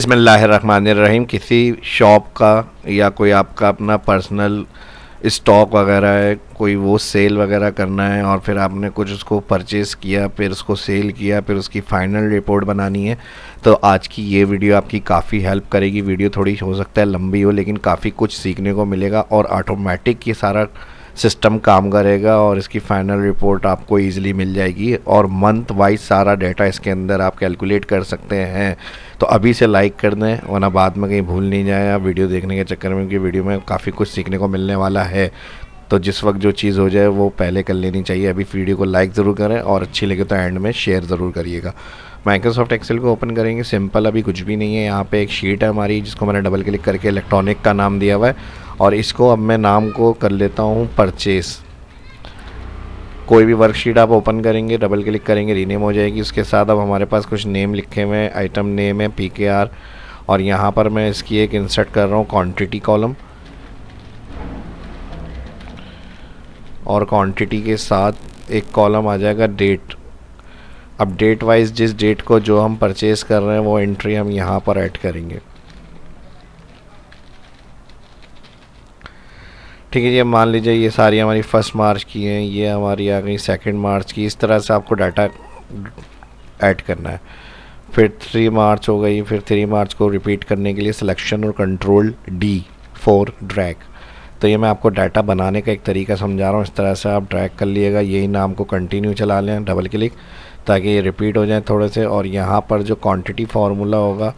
बिस्मिल्लाहिर्रहमानिर्रहीम। किसी शॉप का या कोई आपका अपना पर्सनल स्टॉक वगैरह है, कोई वो सेल वगैरह करना है और फिर आपने कुछ उसको परचेज़ किया, फिर उसको सेल किया, फिर उसकी फ़ाइनल रिपोर्ट बनानी है। तो आज की ये वीडियो आपकी काफ़ी हेल्प करेगी। वीडियो थोड़ी हो सकता है लंबी हो, लेकिन काफ़ी कुछ सीखने को मिलेगा और ऑटोमेटिक ये सारा सिस्टम काम करेगा और इसकी फ़ाइनल रिपोर्ट आपको ईज़िली मिल जाएगी और मंथ वाइज सारा डाटा इसके अंदर आप कैलकुलेट कर सकते हैं। तो अभी से लाइक कर दें, वरना बाद में कहीं भूल नहीं जाए आप वीडियो देखने के चक्कर में, क्योंकि वीडियो में काफ़ी कुछ सीखने को मिलने वाला है। तो जिस वक्त जो चीज़ हो जाए वो पहले कर लेनी चाहिए। अभी वीडियो को लाइक ज़रूर करें और अच्छी लगे तो एंड में शेयर ज़रूर करिएगा। माइक्रोसॉफ्ट एक्सेल को ओपन करेंगे। सिंपल, अभी कुछ भी नहीं है। यहाँ पे एक शीट है हमारी, जिसको मैंने डबल क्लिक करके इलेक्ट्रॉनिक का नाम दिया हुआ है और इसको अब मैं नाम को कर लेता हूँ परचेज़। कोई भी वर्कशीट आप ओपन करेंगे, डबल क्लिक करेंगे, रीनेम हो जाएगी। उसके साथ अब हमारे पास कुछ नेम लिखे हुए हैं। आइटम नेम है PKR और यहाँ पर मैं इसकी एक इंसर्ट कर रहा हूँ क्वांटिटी कॉलम, और क्वांटिटी के साथ एक कॉलम आ जाएगा डेट। अब डेट वाइज जिस डेट को जो हम परचेज़ कर रहे हैं वो एंट्री हम यहाँ पर ऐड करेंगे। ठीक है जी। अब मान लीजिए ये सारी हमारी 1 मार्च की हैं, ये हमारी आ गई 2 मार्च की। इस तरह से आपको डाटा ऐड करना है। फिर 3 मार्च हो गई, फिर 3 मार्च को रिपीट करने के लिए सिलेक्शन और कंट्रोल D4 ड्रैग। तो ये मैं आपको डाटा बनाने का एक तरीका समझा रहा हूँ। इस तरह से आप ड्रैग कर लिएगा, यही नाम को कंटिन्यू चला लें डबल क्लिक, ताकि ये रिपीट हो जाए थोड़े से। और यहाँ पर जो क्वांटिटी फार्मूला होगा,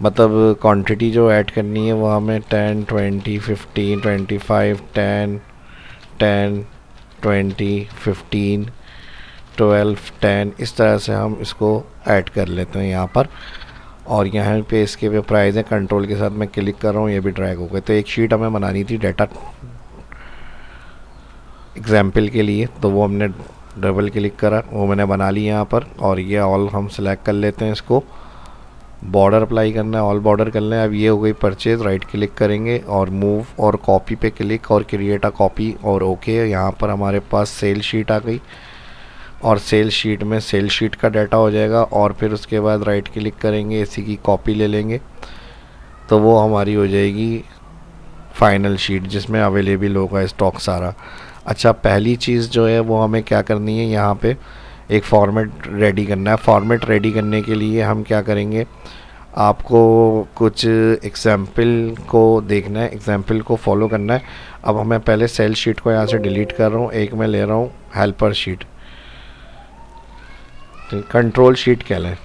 मतलब क्वांटिटी जो ऐड करनी है वो हमें 10, 20, 15, 25, 10, 10, 20, 15, 12, 10, इस तरह से हम इसको ऐड कर लेते हैं यहाँ पर। और यहाँ पे इसके पे प्राइस है, कंट्रोल के साथ मैं क्लिक कर रहा हूँ, ये भी ड्रैग हो गए। तो एक शीट हमें बनानी थी डाटा एग्जाम्पल के लिए, तो वो हमने डबल क्लिक करा, वो मैंने बना ली यहाँ पर। और ये ऑल हम सेलेक्ट कर लेते हैं, इसको बॉर्डर अप्लाई करना है, ऑल बॉर्डर करना है। अब ये हो गई परचेज, राइट क्लिक करेंगे और मूव और कॉपी पे क्लिक और क्रिएट अ कॉपी और ओके। यहाँ पर हमारे पास सेल शीट आ गई और सेल शीट में सेल शीट का डाटा हो जाएगा। और फिर उसके बाद राइट क्लिक करेंगे, इसी की कॉपी ले लेंगे, तो वो हमारी हो जाएगी फाइनल शीट, जिसमें अवेलेबल होगा स्टॉक सारा। अच्छा, पहली चीज़ जो है वो हमें क्या करनी है, यहाँ पे एक फॉर्मेट रेडी करना है। फॉर्मेट रेडी करने के लिए हम क्या करेंगे, आपको कुछ एग्जाम्पल को देखना है, एग्जाम्पल को फॉलो करना है। अब हमें पहले सेल शीट को यहाँ से डिलीट कर रहा हूँ, एक मैं ले रहा हूँ हेल्पर शीट। तो कंट्रोल शीट कह लें।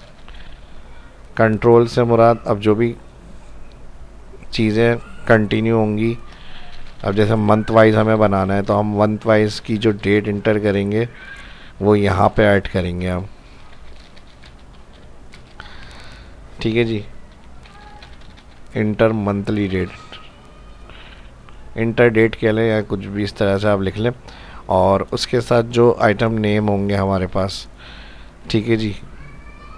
कंट्रोल से मुराद अब जो भी चीज़ें कंटिन्यू होंगी, अब जैसे मंथ वाइज हमें बनाना है, तो हम मंथ वाइज की जो डेट इंटर करेंगे वो यहाँ पे ऐड करेंगे हम। ठीक है जी। Enter monthly date, enter date कह लें या कुछ भी इस तरह से आप लिख लें। और उसके साथ जो आइटम नेम होंगे हमारे पास, ठीक है जी।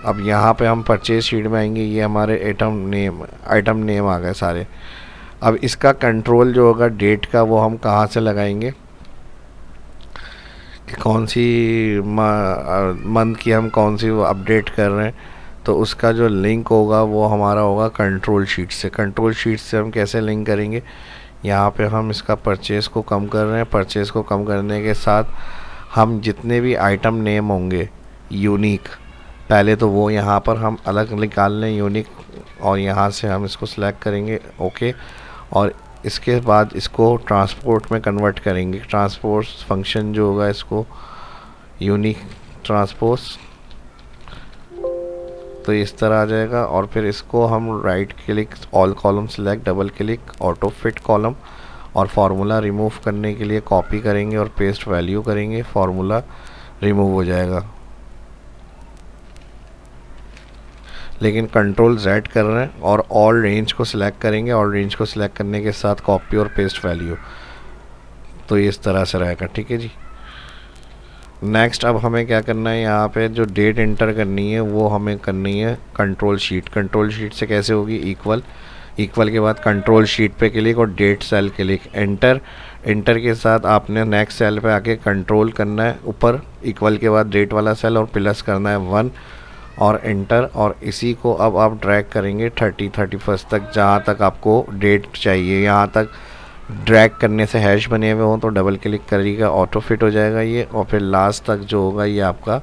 अब यहाँ पे हम परचेज शीट में आएंगे, ये हमारे आइटम नेम आ गए सारे। अब इसका कंट्रोल जो होगा डेट का, वो हम कहाँ से लगाएंगे कि कौन सी मंथ की हम कौन सी अपडेट कर रहे हैं, तो उसका जो लिंक होगा वो हमारा होगा कंट्रोल शीट से। कंट्रोल शीट से हम कैसे लिंक करेंगे, यहाँ पे हम इसका परचेज़ को कम कर रहे हैं। परचेज़ को कम करने के साथ हम जितने भी आइटम नेम होंगे यूनिक, पहले तो वो यहाँ पर हम अलग निकाल लें यूनिक, और यहाँ से हम इसको सिलेक्ट करेंगे ओके। और इसके बाद इसको ट्रांसपोर्ट में कन्वर्ट करेंगे। ट्रांसपोर्ट फंक्शन जो होगा, इसको यूनिक ट्रांसपोज, तो इस तरह आ जाएगा। और फिर इसको हम right click, all column select, double click, auto fit column, और फार्मूला रिमूव करने के लिए कॉपी करेंगे और पेस्ट वैल्यू करेंगे, फार्मूला रिमूव हो जाएगा। लेकिन कंट्रोल Z कर रहे हैं और ऑल रेंज को सिलेक्ट करेंगे। ऑल रेंज को सिलेक्ट करने के साथ कॉपी और पेस्ट वैल्यू, तो इस तरह से रहेगा। ठीक है जी। नेक्स्ट अब हमें क्या करना है, यहाँ पे जो डेट इंटर करनी है वो हमें करनी है कंट्रोल शीट। कंट्रोल शीट से कैसे होगी, इक्वल, इक्वल के बाद कंट्रोल शीट पे क्लिक और date cell click, enter. Enter के साथ आपने नेक्स्ट सेल पे आके कंट्रोल करना है ऊपर, इक्वल के बाद डेट वाला सेल और प्लस करना है 1, और एंटर। और इसी को अब आप ड्रैग करेंगे 31 तक, जहाँ तक आपको डेट चाहिए। यहाँ तक ड्रैग करने से हैश बने हुए हों तो डबल क्लिक करिएगा, ऑटो फिट हो जाएगा ये। और फिर लास्ट तक जो होगा ये आपका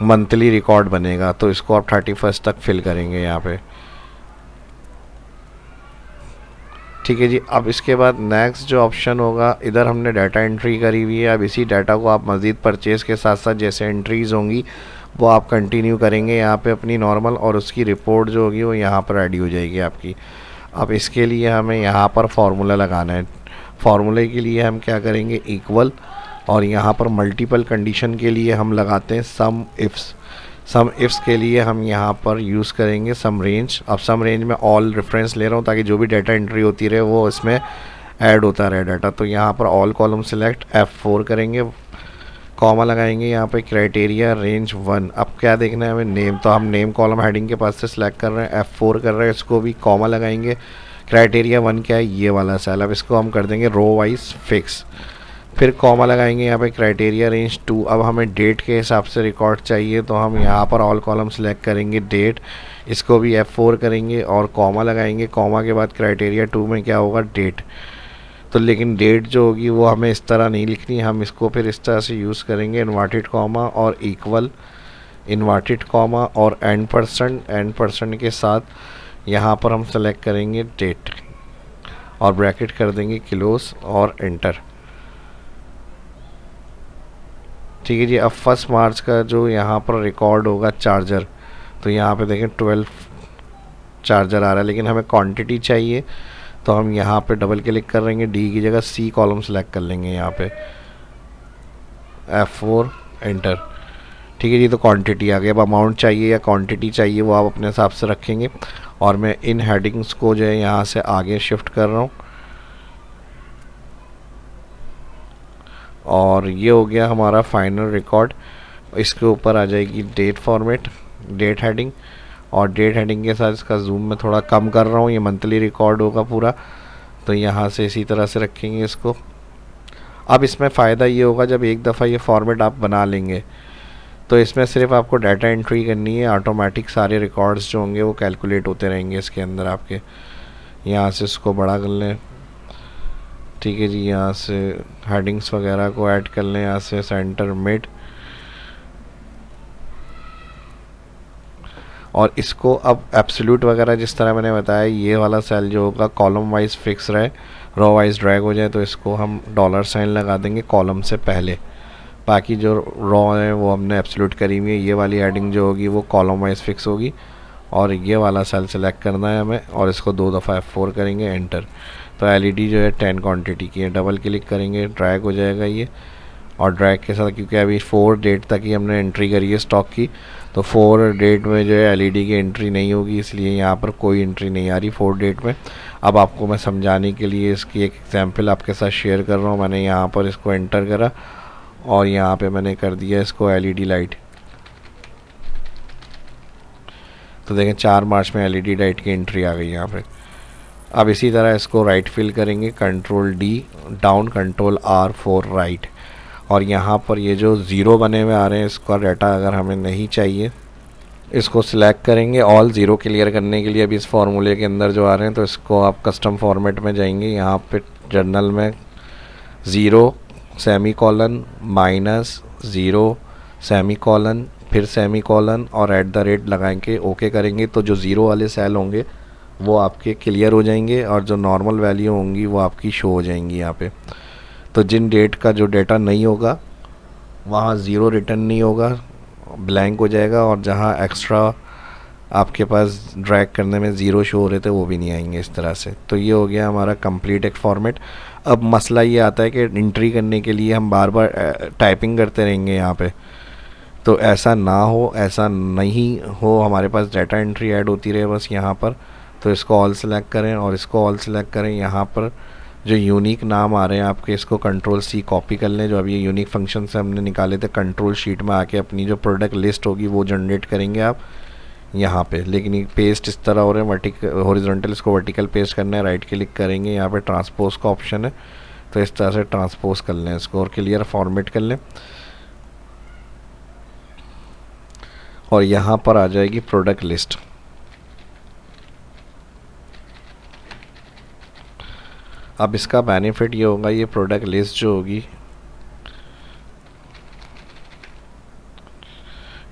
मंथली रिकॉर्ड बनेगा, तो इसको आप 31 तक फिल करेंगे यहाँ पे। ठीक है जी। अब इसके बाद नेक्स्ट जो ऑप्शन होगा, इधर हमने डाटा एंट्री करी हुई है। अब इसी डाटा को आप मज़ीद परचेज़ के साथ साथ जैसे एंट्रीज़ होंगी वो आप कंटिन्यू करेंगे यहाँ पे अपनी नॉर्मल, और उसकी रिपोर्ट जो होगी वो यहाँ पर रेडी हो जाएगी आपकी। अब इसके लिए हमें यहाँ पर फार्मूला लगाना है। फार्मूले के लिए हम क्या करेंगे, इक्वल, और यहाँ पर मल्टीपल कंडीशन के लिए हम लगाते हैं सम इफ्स। सम इफ्स के लिए हम यहाँ पर यूज़ करेंगे सम रेंज। अब सम रेंज में ऑल रेफरेंस ले रहा हूँ ताकि जो भी डाटा एंट्री होती रहे वो इसमें ऐड होता रहे डाटा। तो यहाँ पर ऑल कॉलम सिलेक्ट F4 करेंगे, कॉमा लगाएंगे यहाँ पे क्राइटेरिया रेंज 1। अब क्या देखना है हमें, नेम, तो हम नेम कॉलम हेडिंग के पास से सिलेक्ट कर रहे हैं, F4 कर रहे हैं, इसको भी कॉमा लगाएंगे। क्राइटेरिया 1 क्या है, ये वाला सेल। अब इसको हम कर देंगे रो वाइज फिक्स, फिर कॉमा लगाएंगे यहाँ पे क्राइटेरिया रेंज 2। अब हमें डेट के हिसाब से रिकॉर्ड चाहिए तो हम यहाँ पर ऑल कॉलम सेलेक्ट करेंगे डेट, इसको भी F4 करेंगे और कॉमा लगाएंगे। कॉमा के बाद क्राइटेरिया 2 में क्या होगा, डेट। तो लेकिन डेट जो होगी वो हमें इस तरह नहीं लिखनी, हम इसको फिर इस तरह से यूज़ करेंगे, इन्वर्टेड कॉमा और इक्वल, इन्वर्टेड कॉमा और एंड परसेंट के साथ यहाँ पर हम सेलेक्ट करेंगे डेट और ब्रैकेट कर देंगे क्लोज और एंटर। ठीक है जी। अब 1 मार्च का जो यहाँ पर रिकॉर्ड होगा चार्जर, तो यहाँ पे देखें 12 चार्जर आ रहा है, लेकिन हमें क्वांटिटी चाहिए तो हम यहाँ पे डबल क्लिक कर लेंगे, डी की जगह सी कॉलम सेलेक्ट कर लेंगे यहाँ पे, F4 एंटर। ठीक है जी। तो क्वांटिटी आ गई। अब अमाउंट चाहिए या क्वांटिटी चाहिए वो आप अपने हिसाब से रखेंगे। और मैं इन हेडिंग्स को जो है यहाँ से आगे शिफ्ट कर रहा हूँ, और ये हो गया हमारा फाइनल रिकॉर्ड। इसके ऊपर आ जाएगी डेट फॉर्मेट, डेट हेडिंग, और डेट हेडिंग के साथ इसका जूम मैं थोड़ा कम कर रहा हूँ, ये मंथली रिकॉर्ड होगा पूरा, तो यहाँ से इसी तरह से रखेंगे इसको। अब इसमें फ़ायदा ये होगा जब एक दफ़ा ये फॉर्मेट आप बना लेंगे तो इसमें सिर्फ आपको डाटा एंट्री करनी है, ऑटोमेटिक सारे रिकॉर्ड्स जो होंगे वो कैलकुलेट होते रहेंगे इसके अंदर आपके। यहाँ से इसको बड़ा कर लें, ठीक है जी। यहाँ से हेडिंग्स वगैरह को ऐड कर लें, यहाँ से सेंटर मिड, और इसको अब एब्सोल्यूट वगैरह जिस तरह मैंने बताया, ये वाला सेल जो होगा कॉलम वाइज फिक्स रहे, रो वाइज ड्रैग हो जाए, तो इसको हम $साइन लगा देंगे कॉलम से पहले। बाकी जो रो है वो हमने एब्सोल्यूट करी हुई है, ये वाली हेडिंग जो होगी वो कॉलम वाइज फिक्स होगी, और ये वाला सेल सेलेक्ट करना है हमें, और इसको 2 दफ़ा F4 करेंगे, एंटर। तो एलईडी जो है 10 क्वांटिटी की है, डबल क्लिक करेंगे, ड्रैग हो जाएगा ये। और ड्रैग के साथ क्योंकि अभी 4 डेट तक ही हमने एंट्री करी है स्टॉक की, तो 4 डेट में जो है एलईडी की एंट्री नहीं होगी, इसलिए यहाँ पर कोई एंट्री नहीं आ रही 4 डेट में। अब आपको मैं समझाने के लिए इसकी एक एग्जांपल आपके साथ शेयर कर रहा हूँ। मैंने यहाँ पर इसको एंटर करा और यहाँ पे मैंने कर दिया इसको एलईडी लाइट, तो देखें 4 मार्च में एलईडी लाइट की एंट्री आ गई यहाँ पे। अब इसी तरह इसको राइट फिल करेंगे, Ctrl+D down, Ctrl+R for right, और यहाँ पर ये जो ज़ीरो बने हुए आ रहे हैं इसका डाटा अगर हमें नहीं चाहिए, इसको सिलेक्ट करेंगे ऑल ज़ीरो क्लियर करने के लिए। अभी इस फार्मूले के अंदर जो आ रहे हैं, तो इसको आप कस्टम फॉर्मेट में जाएंगे, यहाँ पे जर्नल में 0 सेमी कॉलन -0 सेमी कॉलन फिर सेमी कॉलन और @ लगाएं के ओके करेंगे, तो जो ज़ीरो वाले सेल होंगे वो आपके क्लियर हो जाएंगे और जो नॉर्मल वैल्यू होंगी वो आपकी शो हो जाएंगी यहाँ पे। तो जिन डेट का जो डेटा नहीं होगा वहाँ ज़ीरो रिटर्न नहीं होगा, ब्लैंक हो जाएगा, और जहाँ एक्स्ट्रा आपके पास ड्रैग करने में ज़ीरो शो हो रहे थे वो भी नहीं आएंगे इस तरह से। तो ये हो गया हमारा कंप्लीट एक फॉर्मेट। अब मसला ये आता है कि एंट्री करने के लिए हम बार बार टाइपिंग करते रहेंगे यहाँ पे, तो ऐसा ना हो, ऐसा नहीं हो, हमारे पास डाटा एंट्री ऐड होती रहे बस यहाँ पर। तो इसको ऑल सेलेक्ट करें और इसको ऑल सेलेक्ट करें। यहाँ पर जो यूनिक नाम आ रहे हैं आपके, इसको Ctrl+C कॉपी कर लें, जो अभी ये यूनिक फंक्शन से हमने निकाले थे। कंट्रोल शीट में आके अपनी जो प्रोडक्ट लिस्ट होगी वो जनरेट करेंगे आप यहाँ पे। लेकिन ये पेस्ट इस तरह हो रहे हैं, वर्टिकल हॉरिजॉन्टल, इसको वर्टिकल पेस्ट करना है, राइट क्लिक करेंगे, यहाँ पे ट्रांसपोज का ऑप्शन है, तो इस तरह से ट्रांसपोज कर लें इसको और क्लियर फॉर्मेट कर लें। और यहाँ पर आ जाएगी प्रोडक्ट लिस्ट। अब इसका बेनिफिट ये होगा, ये प्रोडक्ट लिस्ट जो होगी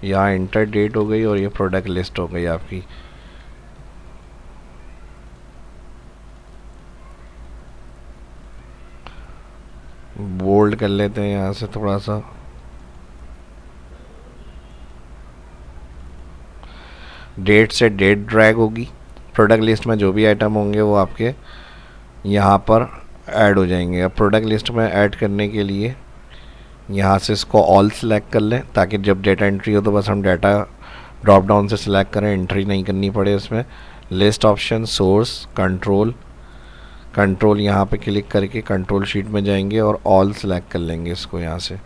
यहाँ इंटर डेट हो गई और ये प्रोडक्ट लिस्ट हो गई आपकी। बोल्ड कर लेते हैं यहाँ से थोड़ा सा। डेट से डेट ड्रैग होगी, प्रोडक्ट लिस्ट में जो भी आइटम होंगे वो आपके यहाँ पर ऐड हो जाएंगे। अब प्रोडक्ट लिस्ट में ऐड करने के लिए यहाँ से इसको ऑल सेलेक्ट कर लें, ताकि जब डेटा एंट्री हो तो बस हम डाटा ड्रॉप डाउन से सिलेक्ट करें, एंट्री नहीं करनी पड़े उसमें। लिस्ट ऑप्शन, सोर्स, कंट्रोल यहाँ पे क्लिक करके कंट्रोल शीट में जाएंगे और ऑल सेलेक्ट कर लेंगे इसको यहाँ से।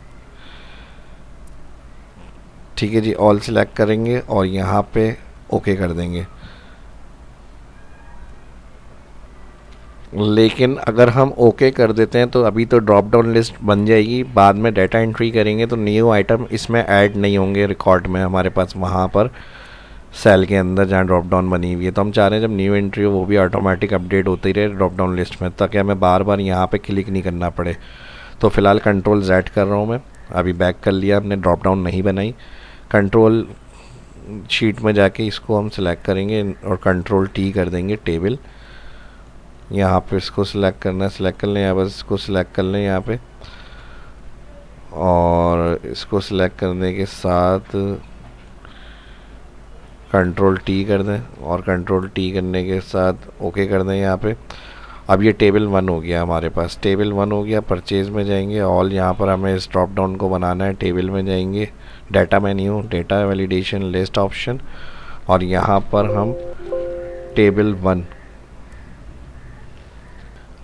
ठीक है जी, ऑल सेलेक्ट करेंगे और यहाँ पे ओके कर देंगे। लेकिन अगर हम ओके कर देते हैं तो अभी तो ड्रॉप डाउन लिस्ट बन जाएगी, बाद में डाटा एंट्री करेंगे तो न्यू आइटम इसमें ऐड नहीं होंगे रिकॉर्ड में हमारे पास, वहाँ पर सेल के अंदर जहाँ ड्रॉप डाउन बनी हुई है। तो हम चाह रहे हैं जब न्यू एंट्री हो वो भी ऑटोमेटिक अपडेट होती रहे ड्रॉप डाउन लिस्ट में, ताकि हमें बार बार यहाँ पे क्लिक नहीं करना पड़े। तो फ़िलहाल कंट्रोल Z कर रहा हूँ मैं, अभी बैक कर लिया, हमने ड्रॉप डाउन नहीं बनाई। कंट्रोल शीट में जाके इसको हम सिलेक्ट करेंगे और कंट्रोल T कर देंगे टेबल। यहाँ पे इसको सिलेक्ट करना है, सिलेक्ट कर लें, या बस इसको सिलेक्ट कर लें यहाँ पे, और इसको सिलेक्ट करने के साथ कंट्रोल T कर दें और कंट्रोल T करने के साथ ओके कर दें यहाँ पे। अब ये टेबल 1 हो गया हमारे पास, टेबल 1 हो गया। परचेज़ में जाएंगे, ऑल यहाँ पर हमें इस ड्रॉप डाउन को बनाना है। टेबल में जाएंगे, data menu, data validation, list option, और यहाँ पर हम टेबल 1।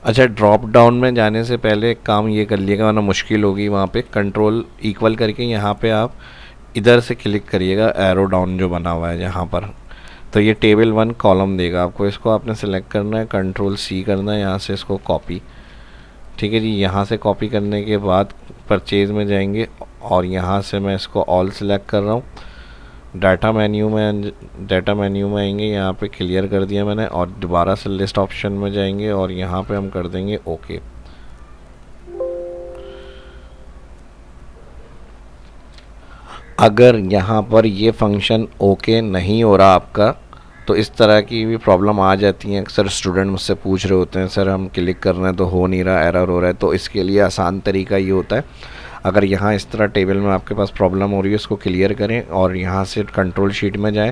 अच्छा, ड्रॉप डाउन में जाने से पहले एक काम ये कर लिएगा वरना मुश्किल होगी। वहाँ पे कंट्रोल इक्वल करके यहाँ पे आप इधर से क्लिक करिएगा, एरो डाउन जो बना हुआ है यहाँ पर, तो ये टेबल 1 कॉलम देगा आपको। इसको आपने सेलेक्ट करना है, कंट्रोल C करना है, यहाँ से इसको कॉपी। ठीक है जी, यहाँ से कॉपी करने के बाद परचेज़ में जाएंगे और यहाँ से मैं इसको ऑल सेलेक्ट कर रहा हूँ। डाटा मेन्यू में आएंगे, यहाँ पे क्लियर कर दिया मैंने, और दोबारा से लिस्ट ऑप्शन में जाएंगे और यहाँ पे हम कर देंगे ओके। अगर यहाँ पर ये फंक्शन ओके नहीं हो रहा आपका तो इस तरह की भी प्रॉब्लम आ जाती है। अक्सर स्टूडेंट मुझसे पूछ रहे होते हैं, सर हम क्लिक कर रहे हैं तो हो नहीं रहा, एरर हो रहा है। तो इसके लिए आसान तरीका ये होता है, अगर यहाँ इस तरह टेबल में आपके पास प्रॉब्लम हो रही है, इसको क्लियर करें और यहाँ से कंट्रोल शीट में जाएं।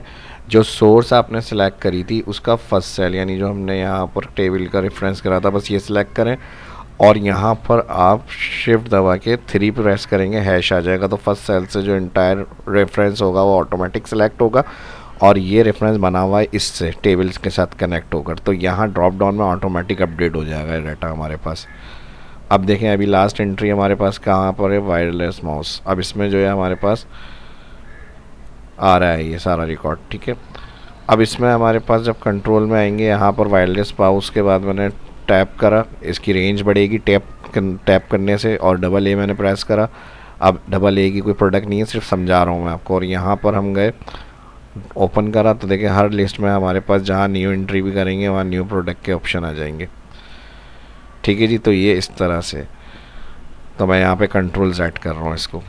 जो सोर्स आपने सेलेक्ट करी थी उसका फर्स्ट सेल, यानी जो हमने यहाँ पर टेबल का रेफरेंस करा था, बस ये सिलेक्ट करें और यहाँ पर आप शिफ्ट दबा के 3 प्रेस करेंगे, हैश आ जाएगा। तो फर्स्ट सेल से जो इंटायर रेफरेंस होगा वो ऑटोमेटिक सेलेक्ट होगा और ये रेफरेंस बना हुआ है इससे टेबल्स के साथ कनेक्ट होकर, तो यहाँ ड्रॉप डाउन में ऑटोमेटिक अपडेट हो जाएगा डाटा हमारे पास। अब देखें, अभी लास्ट एंट्री हमारे पास कहाँ पर है, वायरलेस माउस। अब इसमें जो है हमारे पास आ रहा है ये सारा रिकॉर्ड। ठीक है, अब इसमें हमारे पास जब कंट्रोल में आएंगे, यहाँ पर वायरलेस माउस के बाद मैंने टैप करा, इसकी रेंज बढ़ेगी टैप करने से, और डबल A मैंने प्रेस करा। अब डबल A की कोई प्रोडक्ट नहीं है, सिर्फ समझा रहा हूँ मैं आपको। और यहाँ पर हम गए, ओपन करा, तो देखिए हर लिस्ट में हमारे पास जहाँ न्यू एंट्री भी करेंगे वहाँ न्यू प्रोडक्ट के ऑप्शन आ जाएंगे। ठीक है जी, तो ये इस तरह से, तो मैं यहाँ पे कंट्रोल Z कर रहा हूँ इसको।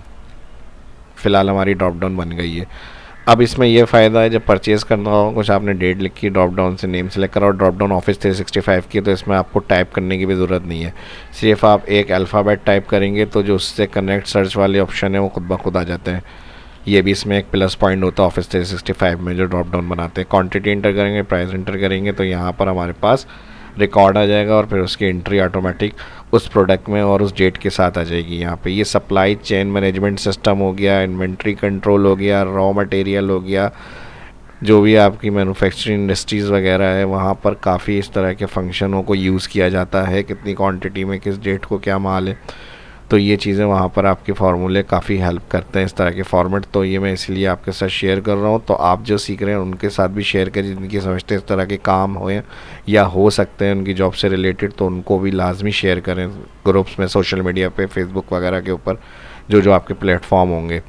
फ़िलहाल हमारी ड्रॉप डाउन बन गई है। अब इसमें यह फ़ायदा है, जब परचेज़ करना हो, कुछ आपने डेट लिखी, ड्रॉप डाउन से नेम सेलेक्ट करा और ड्रॉप डाउन ऑफिस 365 की, तो इसमें आपको टाइप करने की भी ज़रूरत नहीं है। सिर्फ आप एक अल्फ़ाबेट टाइप करेंगे तो जो उससे कनेक्ट सर्च वाले ऑप्शन है वो खुद ब खुद आ जाते हैं। ये भी इसमें एक प्लस पॉइंट होता है ऑफिस 365 में जो ड्रॉप डाउन बनाते हैं। क्वांटिटी इंटर करेंगे, प्राइस इंटर करेंगे, तो यहाँ पर हमारे पास रिकॉर्ड आ जाएगा और फिर उसकी एंट्री ऑटोमेटिक उस प्रोडक्ट में और उस डेट के साथ आ जाएगी। यहाँ पे ये सप्लाई चेन मैनेजमेंट सिस्टम हो गया, इन्वेंट्री कंट्रोल हो गया, रॉ मटेरियल हो गया, जो भी आपकी मैन्युफैक्चरिंग इंडस्ट्रीज़ वगैरह है वहाँ पर काफ़ी इस तरह के फंक्शनों को यूज़ किया जाता है, कितनी क्वांटिटी में किस डेट को क्या माल है। तो ये चीज़ें वहाँ पर आपके फार्मूले काफ़ी हेल्प करते हैं, इस तरह के फॉर्मेट। तो ये मैं इसलिए आपके साथ शेयर कर रहा हूँ, तो आप जो सीख रहे हैं उनके साथ भी शेयर करें, जिनकी समझते हैं इस तरह के काम हो या हो सकते हैं उनकी जॉब से रिलेटेड, तो उनको भी लाजमी शेयर करें ग्रुप्स में, सोशल मीडिया पे, फेसबुक वगैरह के ऊपर, जो आपके प्लेटफॉर्म होंगे।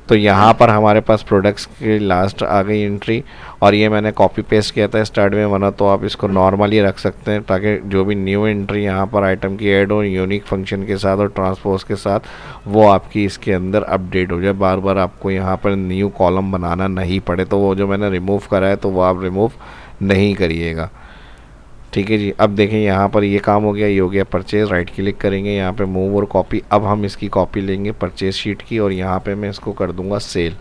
तो यहाँ पर हमारे पास प्रोडक्ट्स की लास्ट आ गई एंट्री, और ये मैंने कॉपी पेस्ट किया था स्टार्ट में बना, तो आप इसको नॉर्मली रख सकते हैं ताकि जो भी न्यू एंट्री यहाँ पर आइटम की ऐड हो यूनिक फंक्शन के साथ और ट्रांसपोज के साथ, वो आपकी इसके अंदर अपडेट हो जाए, बार बार आपको यहाँ पर न्यू कॉलम बनाना नहीं पड़े। तो वो जो मैंने रिमूव करा है तो वो आप रिमूव नहीं करिएगा, ठीक है जी। अब देखें यहाँ पर ये काम हो गया, ये हो गया परचेज। राइट क्लिक करेंगे यहाँ पे मूव और कॉपी। अब हम इसकी कॉपी लेंगे परचेज शीट की, और यहाँ पे मैं इसको कर दूंगा सेल,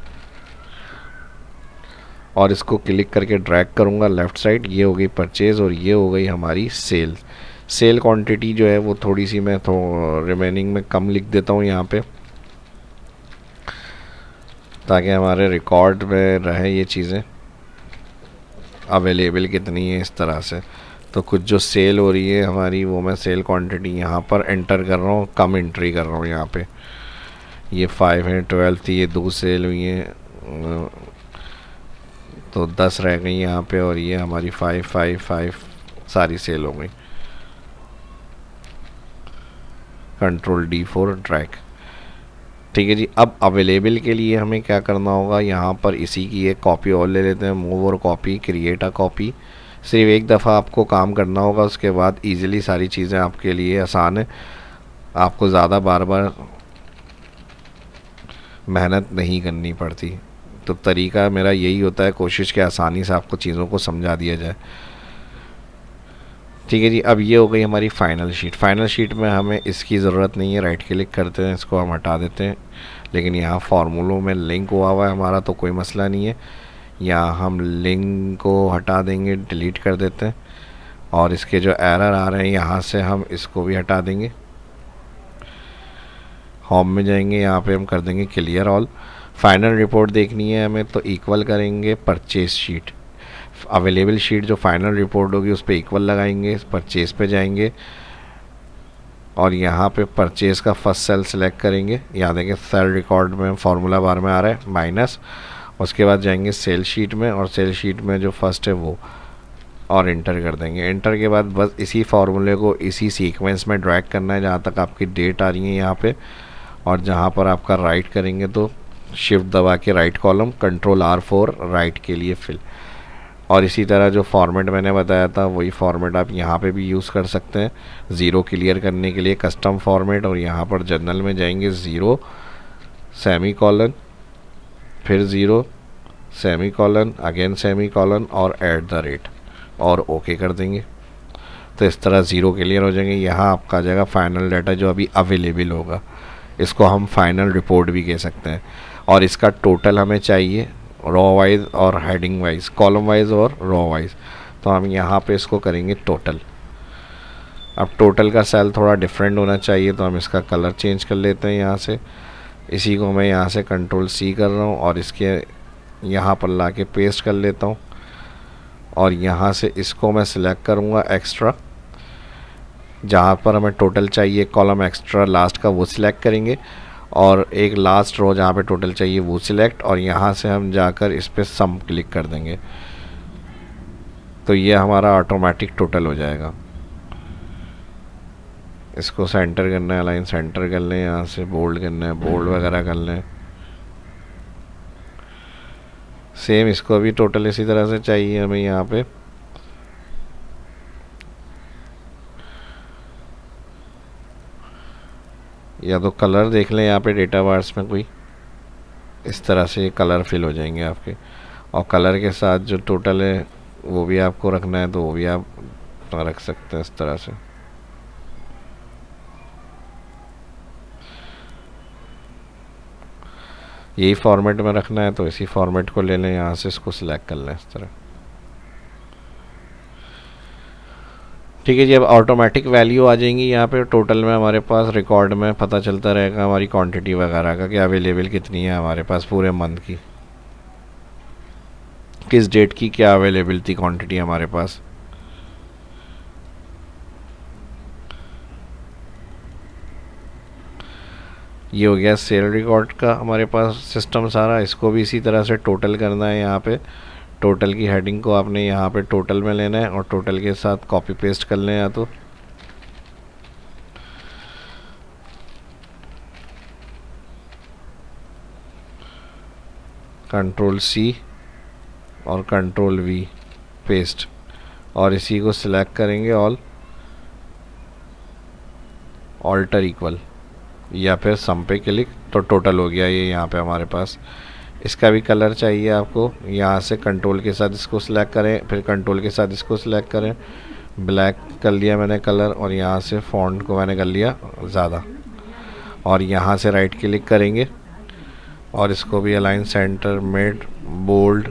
और इसको क्लिक करके ड्रैग करूँगा लेफ़्ट साइड। ये हो गई परचेज़ और ये हो गई हमारी सेल। सेल क्वांटिटी जो है वो थोड़ी सी मैं रिमेनिंग में कम लिख देता हूँ यहाँ पे, ताकि हमारे रिकॉर्ड में रहे ये चीज़ें अवेलेबल कितनी है इस तरह से। तो कुछ जो सेल हो रही है हमारी वो मैं सेल क्वांटिटी यहाँ पर एंटर कर रहा हूँ, कम एंट्री कर रहा हूँ यहाँ पे। ये 5 है, 12 थी, ये 2 सेल हुई हैं तो 10 रह गई यहाँ पे, और ये हमारी 5 5 5 सारी सेल हो गई। कंट्रोल D4 ड्रैग, ठीक है जी। अब अवेलेबल के लिए हमें क्या करना होगा, यहाँ पर इसी की एक कॉपी और ले लेते हैं, मूव और कॉपी, क्रिएट अ कॉपी। सिर्फ एक दफ़ा आपको काम करना होगा, उसके बाद इजीली सारी चीज़ें आपके लिए आसान है, आपको ज़्यादा बार बार मेहनत नहीं करनी पड़ती। तो तरीका मेरा यही होता है, कोशिश के आसानी से आपको चीज़ों को समझा दिया जाए, ठीक है जी। अब ये हो गई हमारी फाइनल शीट। फाइनल शीट में हमें इसकी ज़रूरत नहीं है, राइट क्लिक करते हैं, इसको हम हटा देते हैं। लेकिन यहाँ फार्मूलों में लिंक हुआ है हमारा, तो कोई मसला नहीं है, यहाँ हम लिंक को हटा देंगे, डिलीट कर देते हैं। और इसके जो एरर आ रहे हैं यहाँ से हम इसको भी हटा देंगे। होम में जाएंगे, यहाँ पे हम कर देंगे क्लियर ऑल। फाइनल रिपोर्ट देखनी है हमें, तो इक्वल करेंगे परचेज शीट, अवेलेबल शीट जो फाइनल रिपोर्ट होगी उस पर इक्वल लगाएंगे, परचेज पे जाएंगे और यहाँ पे परचेज का फर्स्ट सेल सेलेक्ट करेंगे। यहाँ देखें सेल रिकॉर्ड में फार्मूला बार में आ रहा है माइनस। उसके बाद जाएंगे सेल शीट में, और सेल शीट में जो फर्स्ट है वो, और इंटर कर देंगे। इंटर के बाद बस इसी फार्मूले को इसी सीक्वेंस में ड्रैग करना है जहाँ तक आपकी डेट आ रही है यहाँ पे, और जहाँ पर आपका राइट करेंगे तो शिफ्ट दबा के right column, control R4 right के लिए फिल। और इसी तरह जो फॉर्मेट मैंने बताया था वही फॉर्मेट आप यहाँ पे भी यूज़ कर सकते हैं। ज़ीरो क्लियर करने के लिए कस्टम फॉर्मेट, और यहाँ पर जनरल में जाएंगे, ज़ीरो सेमी कॉलन, फिर zero semi colon, again semi colon और एट द रेट, और ओके कर देंगे। तो इस तरह ज़ीरो क्लियर हो जाएंगे। यहाँ आपका आ जाएगा फाइनल डाटा जो अभी अवेलेबल होगा, इसको हम फाइनल रिपोर्ट भी कह सकते हैं। और इसका टोटल हमें चाहिए रॉ वाइज और हेडिंग वाइज, कॉलम वाइज और रॉ वाइज। तो हम यहाँ पे इसको करेंगे टोटल। अब टोटल का सेल थोड़ा डिफरेंट होना चाहिए, तो हम इसका कलर चेंज कर लेते हैं यहाँ से। इसी को मैं यहाँ से कंट्रोल C कर रहा हूँ और इसके यहाँ पर ला के पेस्ट कर लेता हूँ, और यहाँ से इसको मैं सिलेक्ट करूँगा एक्स्ट्रा, जहाँ पर हमें टोटल चाहिए कॉलम एक्स्ट्रा लास्ट का वो सिलेक्ट करेंगे, और एक लास्ट रो जहाँ पे टोटल चाहिए वो सिलेक्ट, और यहाँ से हम जाकर इस पर सम क्लिक कर देंगे। तो ये हमारा ऑटोमेटिक टोटल हो जाएगा। इसको सेंटर करना है, लाइन सेंटर कर लें, यहाँ से बोल्ड करना है, बोल्ड वगैरह कर लें। सेम इसको भी टोटल इसी तरह से चाहिए हमें यहाँ पे। या तो कलर देख लें यहाँ पे डेटा बार्स में कोई, इस तरह से कलर फिल हो जाएंगे आपके, और कलर के साथ जो टोटल है वो भी आपको रखना है तो वो भी आप रख सकते हैं इस तरह से। यही फॉर्मेट में रखना है तो इसी फॉर्मेट को ले लें, यहाँ से इसको सिलेक्ट कर लें इस तरह, ठीक है जी। अब ऑटोमेटिक वैल्यू आ जाएंगी यहाँ पे टोटल में, हमारे पास रिकॉर्ड में पता चलता रहेगा हमारी क्वांटिटी वगैरह का कि अवेलेबल कितनी है हमारे पास पूरे मंथ की, किस डेट की क्या अवेलेबल थी क्वांटिटी हमारे पास। ये हो गया सेल रिकॉर्ड का हमारे पास सिस्टम सारा। इसको भी इसी तरह से टोटल करना है। यहाँ पे टोटल की हेडिंग को आपने यहाँ पे टोटल में लेना है और टोटल के साथ कॉपी पेस्ट कर लें या तो। कंट्रोल सी और कंट्रोल वी, पेस्ट, और इसी को सिलेक्ट करेंगे ऑल्टर इक्वल या फिर सम पे क्लिक, तो टोटल हो गया ये यहाँ पे हमारे पास। इसका भी कलर चाहिए आपको, यहाँ से कंट्रोल के साथ इसको सिलेक्ट करें, फिर कंट्रोल के साथ इसको सिलेक्ट करें, ब्लैक कर लिया मैंने कलर, और यहाँ से फॉन्ट को मैंने कर लिया ज़्यादा, और यहाँ से राइट क्लिक करेंगे और इसको भी अलाइन सेंटर, मिड, बोल्ड।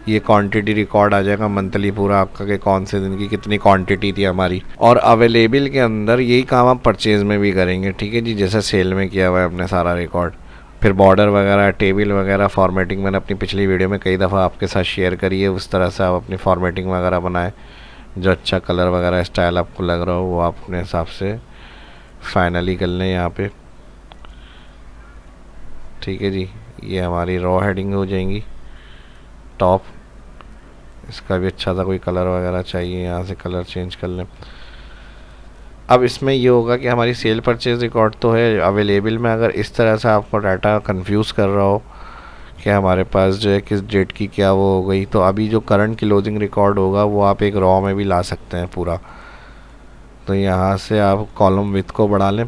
ये क्वांटिटी रिकॉर्ड आ जाएगा मंथली पूरा आपका कि कौन से दिन की कितनी क्वांटिटी थी हमारी। और अवेलेबल के अंदर यही काम आप परचेज़ में भी करेंगे, ठीक है जी, जैसे सेल में किया हुआ है अपने सारा रिकॉर्ड। फिर बॉर्डर वगैरह, टेबल वगैरह फॉर्मेटिंग मैंने अपनी पिछली वीडियो में कई दफ़ा आपके साथ शेयर करी है, उस तरह से आप अपनी फॉर्मेटिंग वगैरह बनाएं। जो अच्छा कलर वगैरह स्टाइल आपको लग रहा हो वो आप अपने हिसाब से फाइनली कर लें यहाँ पे, ठीक है जी। ये हमारी रॉ हेडिंग हो जाएंगी। टॉप, इसका भी अच्छा सा कोई कलर वगैरह चाहिए, यहाँ से कलर चेंज कर लें। अब इसमें ये होगा कि हमारी सेल परचेज रिकॉर्ड तो है अवेलेबल में, अगर इस तरह से आपको डाटा कंफ्यूज कर रहा हो कि हमारे पास जो है किस डेट की क्या वो हो गई, तो अभी जो करंट क्लोजिंग रिकॉर्ड होगा वो आप एक रॉ में भी ला सकते हैं पूरा। तो यहाँ से आप कॉलम विथ को बढ़ा लें।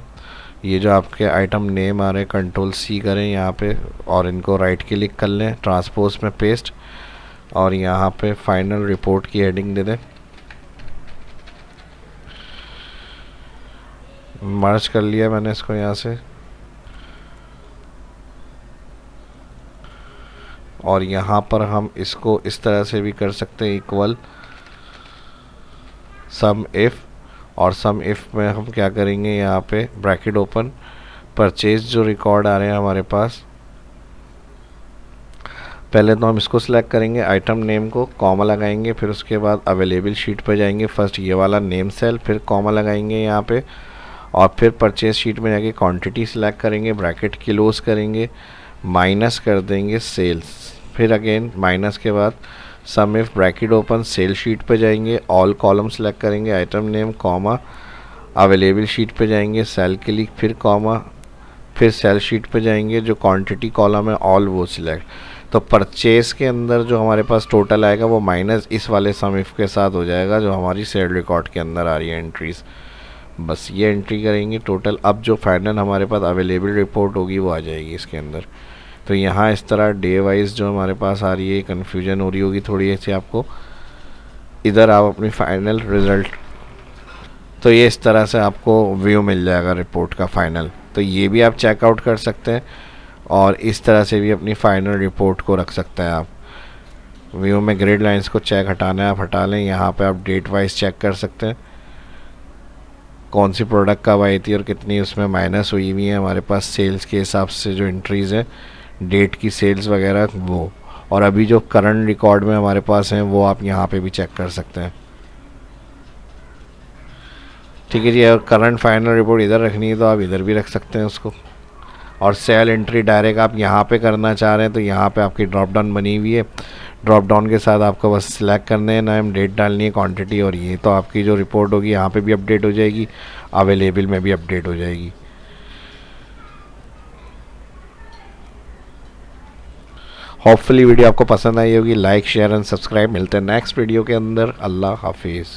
ये जो आपके आइटम नेम आ रहे हैं, कंट्रोल सी करें यहाँ पे और इनको राइट क्लिक कर लें, ट्रांसपोज में पेस्ट, और यहाँ पे फाइनल रिपोर्ट की हेडिंग दे दें। मर्ज कर लिया मैंने इसको यहाँ से, और यहाँ पर हम इसको इस तरह से भी कर सकते हैं, इक्वल सम इफ़, और सम इफ़ में हम क्या करेंगे, यहाँ पे ब्रैकेट ओपन, परचेज जो रिकॉर्ड आ रहे हैं हमारे पास, पहले तो हम इसको सिलेक्ट करेंगे, आइटम नेम को कॉमा लगाएंगे, फिर उसके बाद अवेलेबल शीट पर जाएंगे, फर्स्ट ये वाला नेम सेल, फिर कॉमा लगाएंगे यहाँ पे, और फिर परचेज शीट में जाके क्वांटिटी सिलेक्ट करेंगे, ब्रैकेट क्लोज करेंगे, माइनस कर देंगे सेल्स, फिर अगेन माइनस के बाद sum if bracket open, sale sheet पे जाएंगे, ऑल कॉलम सेलेक्ट करेंगे, item name comma, available sheet पे जाएंगे, सेल क्लिक, फिर कॉमा, फिर सेल शीट पे जाएंगे, जो क्वांटिटी कॉलम है ऑल वो सिलेक्ट। तो परचेज के अंदर जो हमारे पास टोटल आएगा वो माइनस इस वाले सम इफ के साथ हो जाएगा जो हमारी सेल रिकॉर्ड के अंदर आ रही है एंट्रीज। बस ये एंट्री करेंगे टोटल, अब जो फाइनल हमारे पास अवेलेबल रिपोर्ट होगी वो आ जाएगी इसके अंदर। तो यहाँ इस तरह डे वाइज जो हमारे पास आ रही है, कन्फ्यूजन हो रही होगी थोड़ी ऐसी आपको, इधर आप अपनी फाइनल रिज़ल्ट, तो ये इस तरह से आपको व्यू मिल जाएगा रिपोर्ट का फाइनल। तो ये भी आप चेकआउट कर सकते हैं और इस तरह से भी अपनी फाइनल रिपोर्ट को रख सकते हैं आप। व्यू में ग्रिड लाइंस को चेक हटाना है आप हटा लें, यहाँ पे आप डेट वाइज चेक कर सकते हैं कौन सी प्रोडक्ट कब आई थी और कितनी उसमें माइनस हुई हुई है हमारे पास सेल्स के हिसाब से, जो एंट्रीज़ हैं डेट की सेल्स वगैरह वो, और अभी जो करंट रिकॉर्ड में हमारे पास हैं वो आप यहाँ पे भी चेक कर सकते हैं। ठीक है जी, और करंट फाइनल रिपोर्ट इधर रखनी है तो आप इधर भी रख सकते हैं उसको, और सेल एंट्री डायरेक्ट आप यहाँ पे करना चाह रहे हैं तो यहाँ पे आपकी ड्रॉप डाउन बनी हुई है, ड्रॉप डाउन के साथ आपको बस सिलेक्ट करने हैं, नाम, डेट डालनी है, क्वांटिटी, और ये तो आपकी जो रिपोर्ट होगी यहाँ पे भी अपडेट हो जाएगी, अवेलेबल में भी अपडेट हो जाएगी। होपफुली वीडियो आपको पसंद आई होगी। Like, share and subscribe. मिलते हैं नेक्स्ट वीडियो के अंदर। अल्लाह हाफिज़।